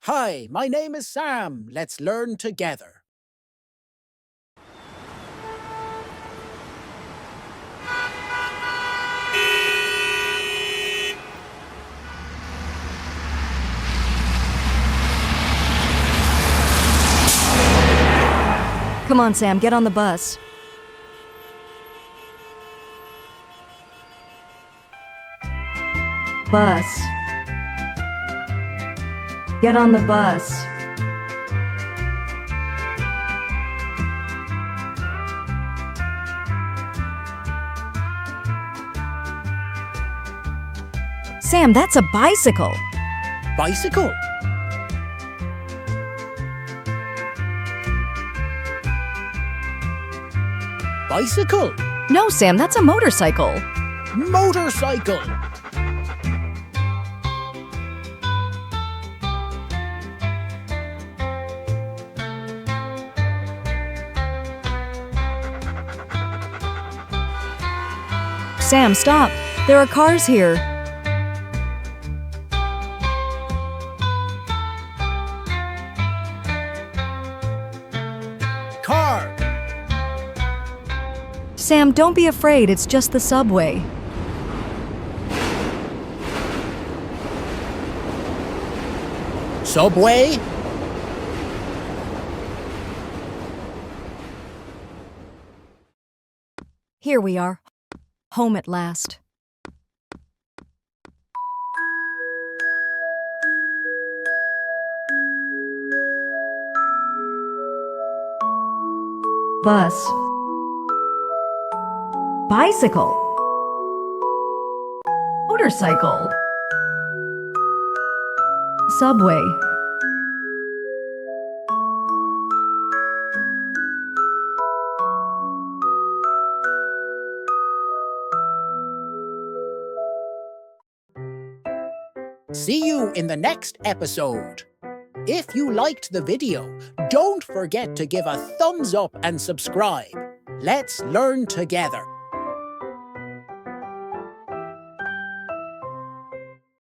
Hi, my name is Sam. Let's learn together. Come on, Sam, get on the bus. Bus. Get on the bus. Sam, that's a bicycle. Bicycle? Bicycle? No, Sam, that's a motorcycle. Motorcycle! Sam, stop. There are cars here. Car! Sam, don't be afraid. It's just the subway. Subway? Here we are. Home at last. Bus. Bicycle. Motorcycle. Subway. See you in the next episode. If you liked the video, don't forget to give a thumbs up and subscribe. Let's learn together.